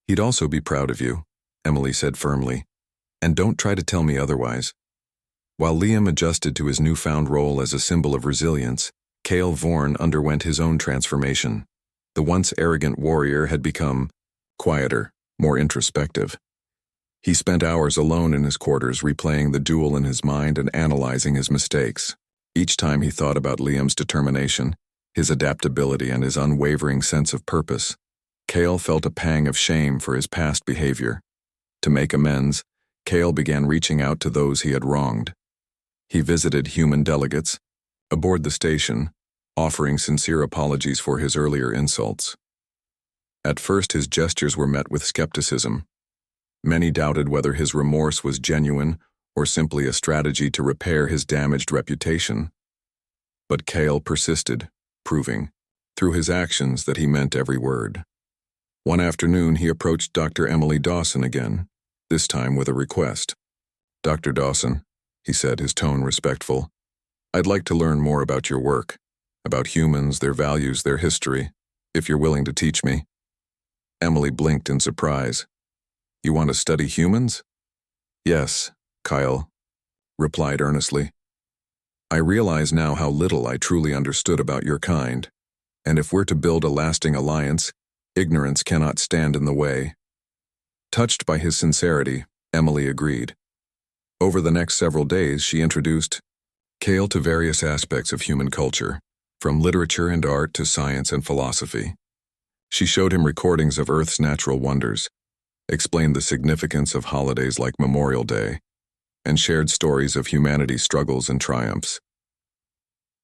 "He'd also be proud of you," Emily said firmly, "and don't try to tell me otherwise." While Liam adjusted to his newfound role as a symbol of resilience, Cale Vorn underwent his own transformation. The once arrogant warrior had become quieter, more introspective. He spent hours alone in his quarters, replaying the duel in his mind and analyzing his mistakes. Each time he thought about Liam's determination, his adaptability, and his unwavering sense of purpose, Cale felt a pang of shame for his past behavior. To make amends, Cale began reaching out to those he had wronged. He visited human delegates aboard the station, offering sincere apologies for his earlier insults. At first, his gestures were met with skepticism. Many doubted whether his remorse was genuine or simply a strategy to repair his damaged reputation. But Cale persisted, proving, through his actions, that he meant every word. One afternoon, he approached Dr. Emily Dawson again, this time with a request. "Dr. Dawson," he said, his tone respectful, "I'd like to learn more about your work, about humans, their values, their history, if you're willing to teach me." Emily blinked in surprise. "You want to study humans?" "Yes," Kyle replied earnestly. "I realize now how little I truly understood about your kind, and if we're to build a lasting alliance, ignorance cannot stand in the way." Touched by his sincerity, Emily agreed. Over the next several days, she introduced Cale to various aspects of human culture, from literature and art to science and philosophy. She showed him recordings of Earth's natural wonders, explained the significance of holidays like Memorial Day, and shared stories of humanity's struggles and triumphs.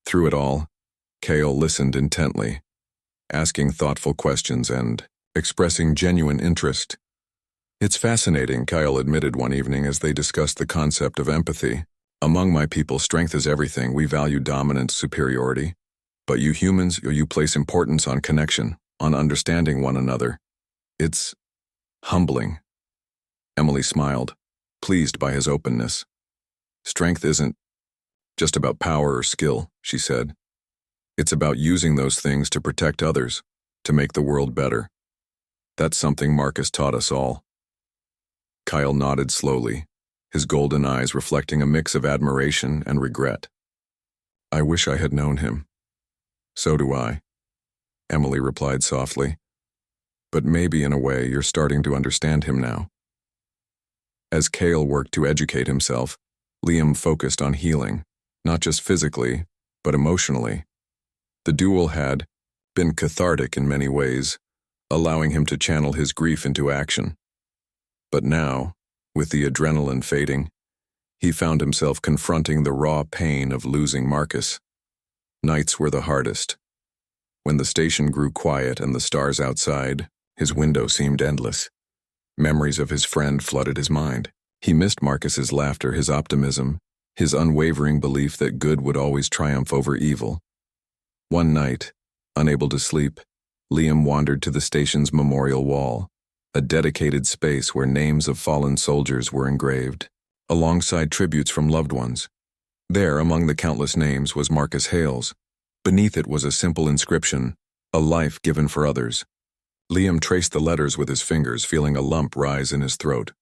Through it all, Cale listened intently, asking thoughtful questions and expressing genuine interest. "It's fascinating," Kyle admitted one evening as they discussed the concept of empathy. "Among my people, strength is everything. We value dominance, superiority. But you humans, you place importance on connection, on understanding one another. It's humbling." Emily smiled, pleased by his openness. "Strength isn't just about power or skill," she said. "It's about using those things to protect others, to make the world better. That's something Marcus taught us all." Kyle nodded slowly, his golden eyes reflecting a mix of admiration and regret. "I wish I had known him." "So do I," Emily replied softly. "But maybe in a way you're starting to understand him now." As Cale worked to educate himself, Liam focused on healing, not just physically, but emotionally. The duel had been cathartic in many ways, allowing him to channel his grief into action. But now, with the adrenaline fading, he found himself confronting the raw pain of losing Marcus. Nights were the hardest. When the station grew quiet and the stars outside, his window seemed endless. Memories of his friend flooded his mind. He missed Marcus's laughter, his optimism, his unwavering belief that good would always triumph over evil. One night, unable to sleep, Liam wandered to the station's memorial wall, a dedicated space where names of fallen soldiers were engraved, alongside tributes from loved ones. There, among the countless names, was Marcus Hale's. Beneath it was a simple inscription, "A life given for others." Liam traced the letters with his fingers, feeling a lump rise in his throat.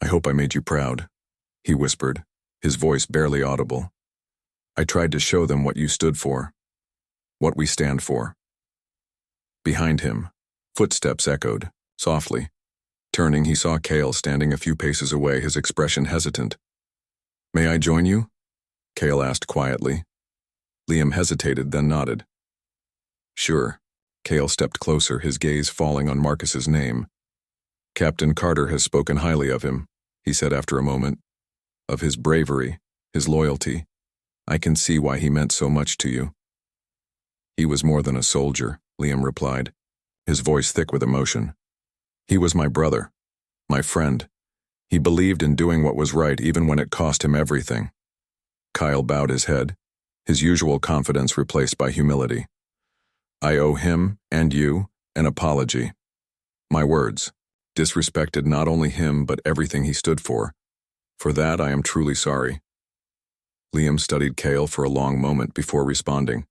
"I hope I made you proud," he whispered, his voice barely audible. "I tried to show them what you stood for, what we stand for." Behind him, footsteps echoed, softly. Turning, he saw Cale standing a few paces away, his expression hesitant. "May I join you?" Cale asked quietly. Liam hesitated, then nodded. "Sure." Cale stepped closer, his gaze falling on Marcus's name. "Captain Carter has spoken highly of him," he said after a moment. "Of his bravery, his loyalty. I can see why he meant so much to you." "He was more than a soldier," Liam replied, his voice thick with emotion. "He was my brother, my friend. He believed in doing what was right even when it cost him everything." Kyle bowed his head, his usual confidence replaced by humility. "I owe him, and you, an apology. My words disrespected not only him but everything he stood for. For that I am truly sorry." Liam studied Cale for a long moment before responding.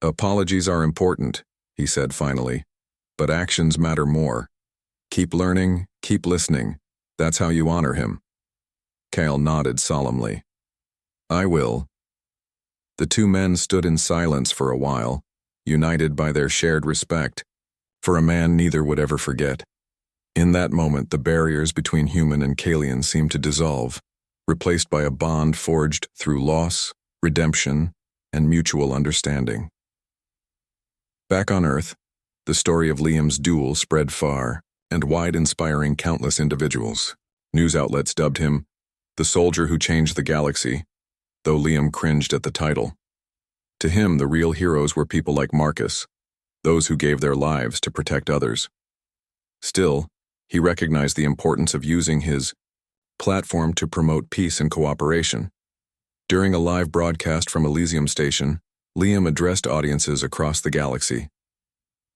"Apologies are important," he said finally, "but actions matter more. Keep learning, keep listening. That's how you honor him." Cale nodded solemnly. "I will." The two men stood in silence for a while, united by their shared respect, for a man neither would ever forget. In that moment, the barriers between human and Kalian seemed to dissolve, replaced by a bond forged through loss, redemption, and mutual understanding. Back on Earth, the story of Liam's duel spread far and wide, inspiring countless individuals. News outlets dubbed him the soldier who changed the galaxy, though Liam cringed at the title. To him, the real heroes were people like Marcus, those who gave their lives to protect others. Still, he recognized the importance of using his platform to promote peace and cooperation. During a live broadcast from Elysium Station, Liam addressed audiences across the galaxy.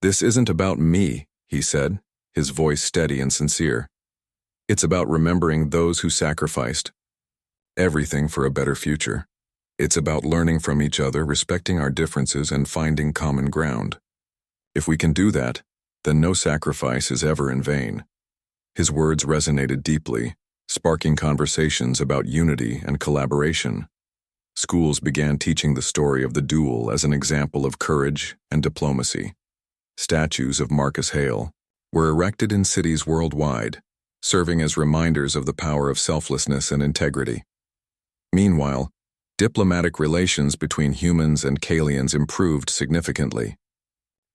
"This isn't about me," he said, his voice steady and sincere. "It's about remembering those who sacrificed everything for a better future. It's about learning from each other, respecting our differences, and finding common ground. If we can do that, then no sacrifice is ever in vain." His words resonated deeply, sparking conversations about unity and collaboration. Schools began teaching the story of the duel as an example of courage and diplomacy. Statues of Marcus Hale were erected in cities worldwide, serving as reminders of the power of selflessness and integrity. Meanwhile, diplomatic relations between humans and Kalians improved significantly.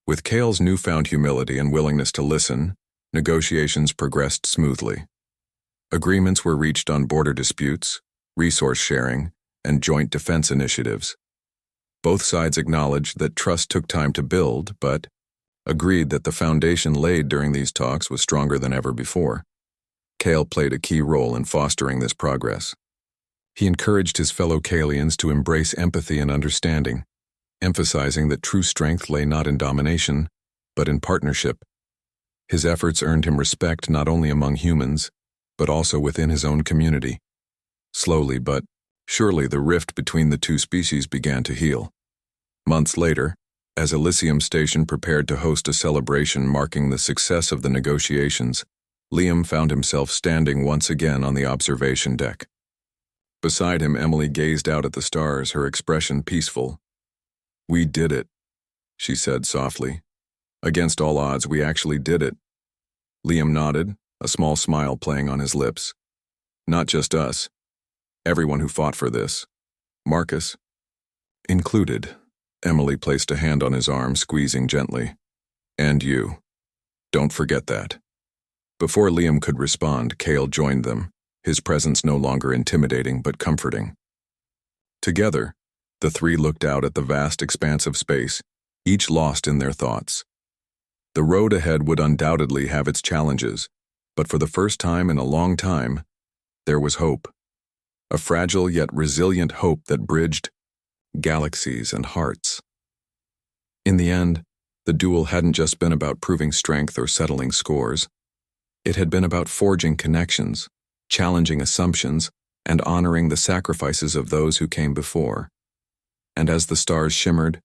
With Cale's newfound humility and willingness to listen, negotiations progressed smoothly. Agreements were reached on border disputes, resource sharing, and joint defense initiatives. Both sides acknowledged that trust took time to build, but agreed that the foundation laid during these talks was stronger than ever before. Cale played a key role in fostering this progress. He encouraged his fellow Kalians to embrace empathy and understanding, emphasizing that true strength lay not in domination, but in partnership. His efforts earned him respect not only among humans, but also within his own community. Slowly but surely, the rift between the two species began to heal. Months later, as Elysium Station prepared to host a celebration marking the success of the negotiations, Liam found himself standing once again on the observation deck. Beside him, Emily gazed out at the stars, her expression peaceful. "We did it," she said softly. "Against all odds, we actually did it." Liam nodded, a small smile playing on his lips. "Not just us. Everyone who fought for this. Marcus included." Emily placed a hand on his arm, squeezing gently. "And you. Don't forget that." Before Liam could respond, Cale joined them, his presence no longer intimidating but comforting. Together, The three looked out at the vast expanse of space, each lost in their thoughts. The road ahead would undoubtedly have its challenges, but for the first time in a long time, there was hope. A fragile yet resilient hope that bridged galaxies and hearts. In the end, the duel hadn't just been about proving strength or settling scores. It had been about forging connections, challenging assumptions, and honoring the sacrifices of those who came before. And as the stars shimmered,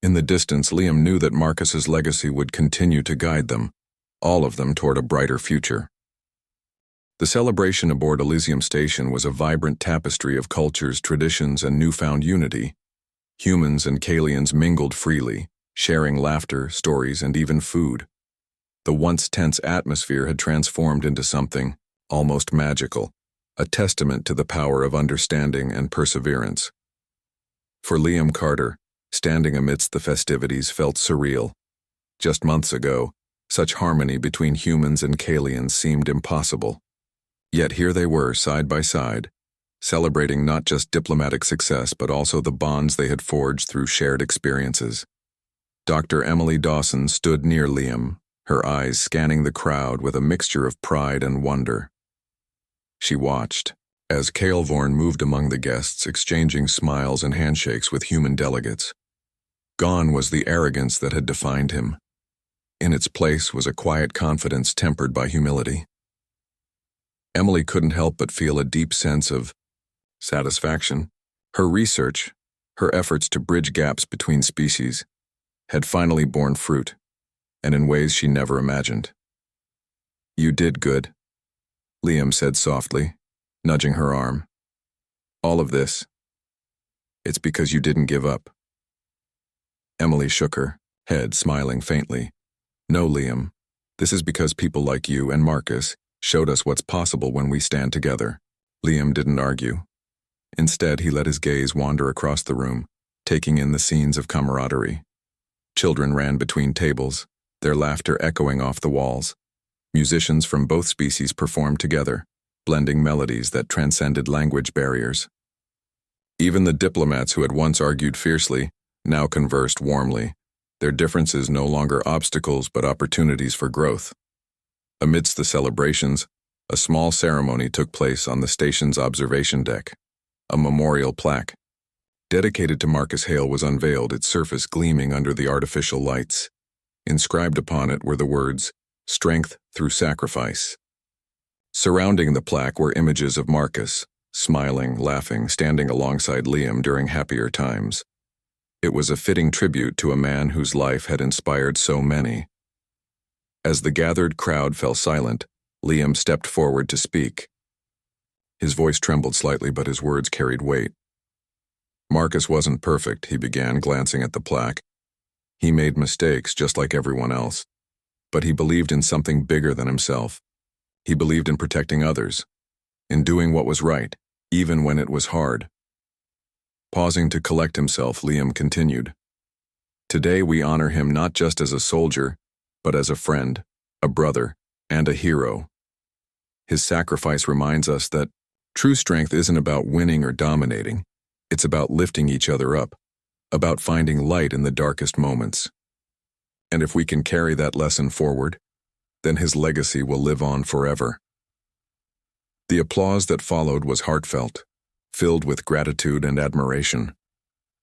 in the distance Liam knew that Marcus's legacy would continue to guide them, all of them toward a brighter future. The celebration aboard Elysium Station was a vibrant tapestry of cultures, traditions, and newfound unity. Humans and Kalians mingled freely, sharing laughter, stories, and even food. The once tense atmosphere had transformed into something almost magical, a testament to the power of understanding and perseverance. For Liam Carter, standing amidst the festivities felt surreal. Just months ago, such harmony between humans and Kalians seemed impossible. Yet here they were, side by side, celebrating not just diplomatic success but also the bonds they had forged through shared experiences. Dr. Emily Dawson stood near Liam, her eyes scanning the crowd with a mixture of pride and wonder. She watched as Kaelvorn moved among the guests, exchanging smiles and handshakes with human delegates. Gone was the arrogance that had defined him. In its place was a quiet confidence tempered by humility. Emily couldn't help but feel a deep sense of satisfaction. Her research, her efforts to bridge gaps between species, had finally borne fruit, and in ways she never imagined. "You did good," Liam said softly, nudging her arm. "All of this, it's because you didn't give up." Emily shook her head, smiling faintly. "No, Liam, this is because people like you and Marcus showed us what's possible when we stand together." Liam didn't argue. Instead, he let his gaze wander across the room, taking in the scenes of camaraderie. Children ran between tables, their laughter echoing off the walls. Musicians from both species performed together, blending melodies that transcended language barriers. Even the diplomats who had once argued fiercely now conversed warmly, their differences no longer obstacles but opportunities for growth. Amidst the celebrations, a small ceremony took place on the station's observation deck. A memorial plaque dedicated to Marcus Hale was unveiled, its surface gleaming under the artificial lights. Inscribed upon it were the words, "Strength through sacrifice." Surrounding the plaque were images of Marcus, smiling, laughing, standing alongside Liam during happier times. It was a fitting tribute to a man whose life had inspired so many. As the gathered crowd fell silent, Liam stepped forward to speak. His voice trembled slightly, but his words carried weight. "Marcus wasn't perfect," he began, glancing at the plaque. "He made mistakes just like everyone else. But he believed in something bigger than himself. He believed in protecting others, in doing what was right, even when it was hard." Pausing to collect himself, Liam continued. "Today we honor him not just as a soldier, but as a friend, a brother, and a hero. His sacrifice reminds us that true strength isn't about winning or dominating. It's about lifting each other up, about finding light in the darkest moments. And if we can carry that lesson forward, then his legacy will live on forever." The applause that followed was heartfelt, filled with gratitude and admiration.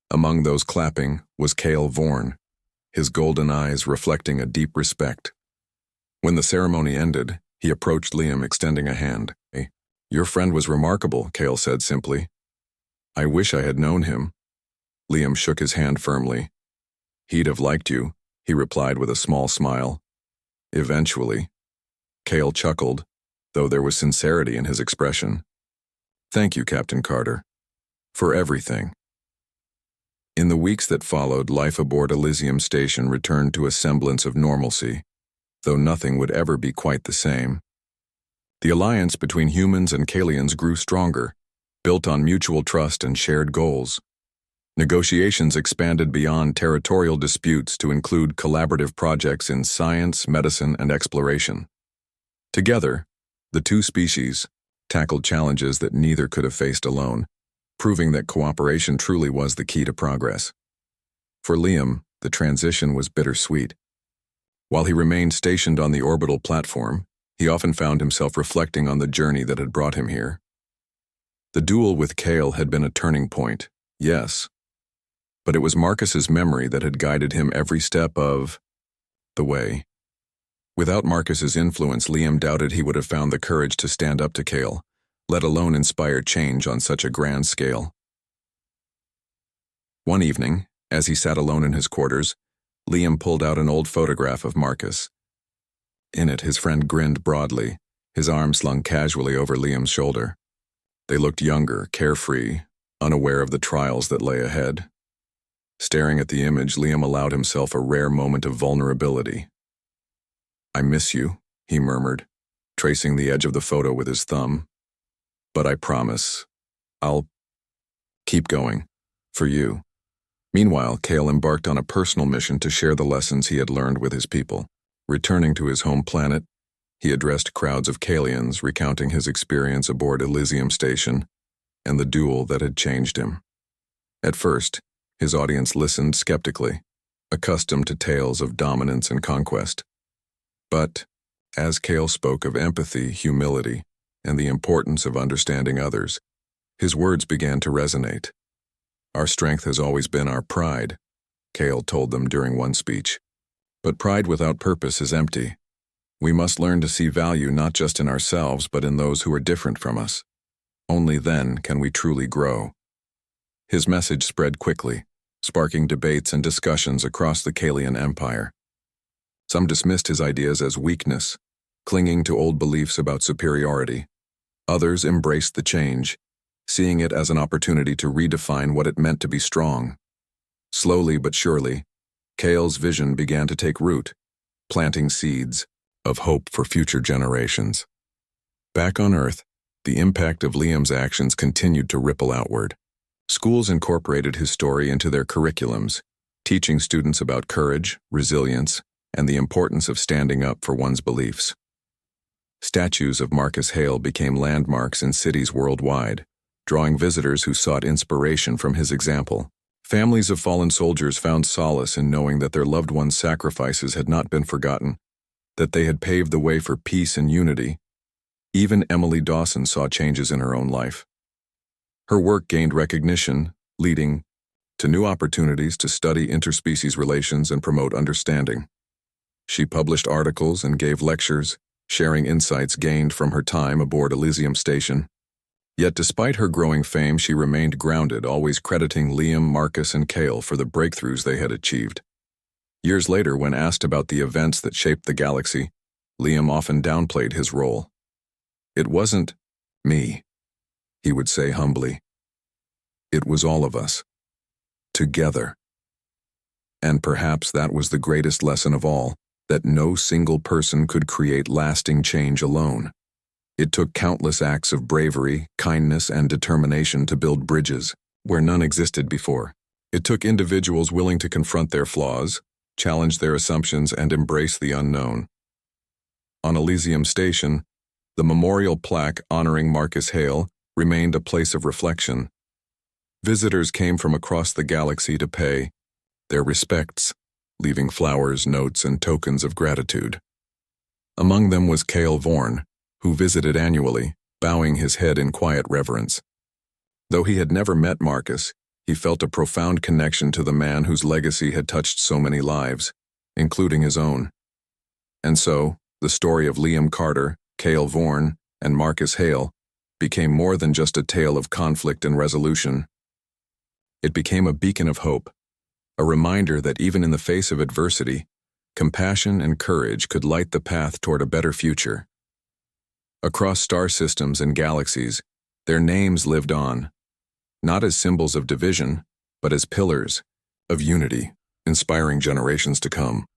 Among those clapping was Kaelvorn, his golden eyes reflecting a deep respect. When the ceremony ended, he approached Liam, extending a hand. "Your friend was remarkable," Kael said simply. "I wish I had known him." Liam shook his hand firmly. "He'd have liked you," he replied with a small smile. "Eventually." Kael chuckled, though there was sincerity in his expression. "Thank you, Captain Carter, for everything." In the weeks that followed, life aboard Elysium Station returned to a semblance of normalcy, though nothing would ever be quite the same. The alliance between humans and Kalians grew stronger, built on mutual trust and shared goals. Negotiations expanded beyond territorial disputes to include collaborative projects in science, medicine, and exploration. Together, the two species tackled challenges that neither could have faced alone, proving that cooperation truly was the key to progress. For Liam, the transition was bittersweet. While he remained stationed on the orbital platform, he often found himself reflecting on the journey that had brought him here. The duel with Kale had been a turning point, yes, but it was Marcus's memory that had guided him every step of the way. Without Marcus's influence, Liam doubted he would have found the courage to stand up to Kale, let alone inspire change on such a grand scale. One evening, as he sat alone in his quarters, Liam pulled out an old photograph of Marcus. In it, his friend grinned broadly, his arm slung casually over Liam's shoulder. They looked younger, carefree, unaware of the trials that lay ahead. Staring at the image, Liam allowed himself a rare moment of vulnerability. "I miss you," he murmured, tracing the edge of the photo with his thumb. "But I promise, I'll keep going, for you." Meanwhile, Kale embarked on a personal mission to share the lessons he had learned with his people. Returning to his home planet, he addressed crowds of Kalians, recounting his experience aboard Elysium Station and the duel that had changed him. At first, his audience listened skeptically, accustomed to tales of dominance and conquest. But, as Kale spoke of empathy, humility, and the importance of understanding others, his words began to resonate. "Our strength has always been our pride," Kale told them during one speech. "But pride without purpose is empty. We must learn to see value not just in ourselves but in those who are different from us. Only then can we truly grow." His message spread quickly, sparking debates and discussions across the Kalian Empire. Some dismissed his ideas as weakness, clinging to old beliefs about superiority. Others embraced the change, seeing it as an opportunity to redefine what it meant to be strong. Slowly but surely, Kale's vision began to take root, planting seeds of hope for future generations. Back on Earth, the impact of Liam's actions continued to ripple outward. Schools incorporated his story into their curriculums, teaching students about courage, resilience, and the importance of standing up for one's beliefs. Statues of Marcus Hale became landmarks in cities worldwide, drawing visitors who sought inspiration from his example. Families of fallen soldiers found solace in knowing that their loved ones' sacrifices had not been forgotten, that they had paved the way for peace and unity. Even Emily Dawson saw changes in her own life. Her work gained recognition, leading to new opportunities to study interspecies relations and promote understanding. She published articles and gave lectures, sharing insights gained from her time aboard Elysium Station. Yet despite her growing fame, she remained grounded, always crediting Liam, Marcus, and Kale for the breakthroughs they had achieved. Years later, when asked about the events that shaped the galaxy, Liam often downplayed his role. "It wasn't me," he would say humbly. "It was all of us. Together." And perhaps that was the greatest lesson of all, that no single person could create lasting change alone. It took countless acts of bravery, kindness, and determination to build bridges where none existed before. It took individuals willing to confront their flaws, challenge their assumptions, and embrace the unknown. On Elysium Station, the memorial plaque honoring Marcus Hale remained a place of reflection. Visitors came from across the galaxy to pay their respects, leaving flowers, notes, and tokens of gratitude. Among them was Kale Vorn, who visited annually, bowing his head in quiet reverence. Though he had never met Marcus, he felt a profound connection to the man whose legacy had touched so many lives, including his own. And so, the story of Liam Carter, Kale Vorn, and Marcus Hale became more than just a tale of conflict and resolution. It became a beacon of hope, a reminder that even in the face of adversity, compassion and courage could light the path toward a better future. Across star systems and galaxies, their names lived on, not as symbols of division, but as pillars of unity, inspiring generations to come.